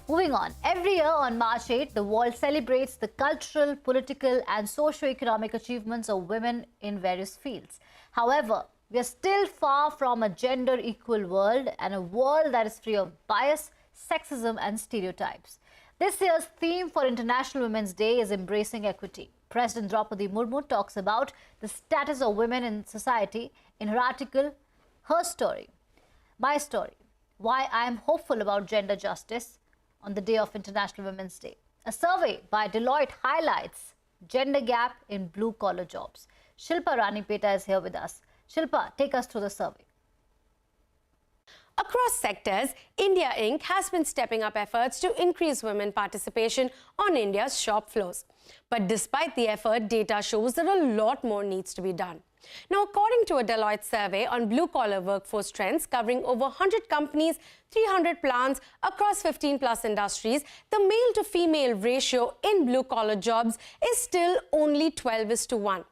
Moving on, every year on March 8, the world celebrates the cultural, political and socio-economic achievements of women in various fields. However, we are still far from a gender-equal world and a world that is free of bias, sexism and stereotypes. This year's theme for International Women's Day is embracing equity. President Draupadi Murmu talks about the status of women in society in her article, Her Story, My Story, Why I Am Hopeful About Gender Justice on the day of International Women's Day. A survey by Deloitte highlights gender gap in blue-collar jobs. Shilpa Ranipeta is here with us. Shilpa, take us through the survey. Across sectors, India Inc. has been stepping up efforts to increase women participation on India's shop floors. But despite the effort, data shows that a lot more needs to be done. Now, according to a Deloitte survey on blue-collar workforce trends covering over 100 companies, 300 plants across 15-plus industries, the male-to-female ratio in blue-collar jobs is still only 12:1.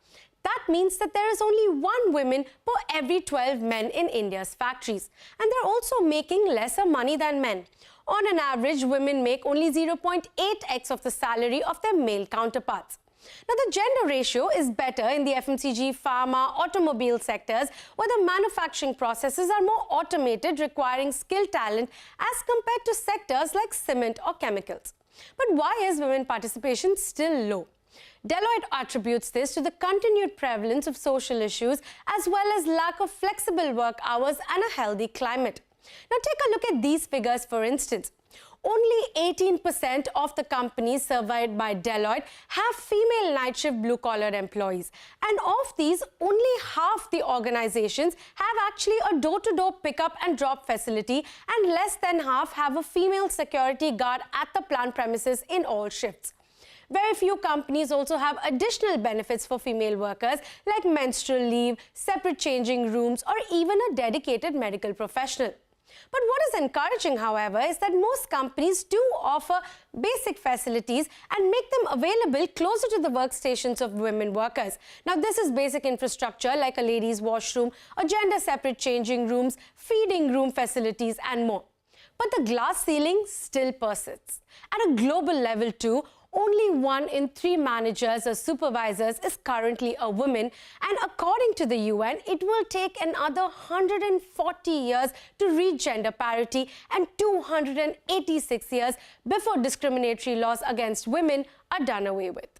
That means that there is only 1 woman per every 12 men in India's factories. And they're also making lesser money than men. On an average, women make only 0.8x of the salary of their male counterparts. Now, the gender ratio is better in the FMCG, pharma, automobile sectors, where the manufacturing processes are more automated, requiring skilled talent as compared to sectors like cement or chemicals. But why is women participation still low? Deloitte attributes this to the continued prevalence of social issues as well as lack of flexible work hours and a healthy climate. Now, take a look at these figures, for instance. Only 18% of the companies surveyed by Deloitte have female night shift blue-collar employees. And of these, only half the organizations have actually a door-to-door pickup and drop facility, and less than half have a female security guard at the plant premises in all shifts. Very few companies also have additional benefits for female workers like menstrual leave, separate changing rooms, or even a dedicated medical professional. But what is encouraging, however, is that most companies do offer basic facilities and make them available closer to the workstations of women workers. Now, this is basic infrastructure like a ladies' washroom, or gender-separate changing rooms, feeding room facilities, and more. But the glass ceiling still persists. At a global level too, only 1 in 3 managers or supervisors is currently a woman, and according to the UN, it will take another 140 years to reach gender parity and 286 years before discriminatory laws against women are done away with.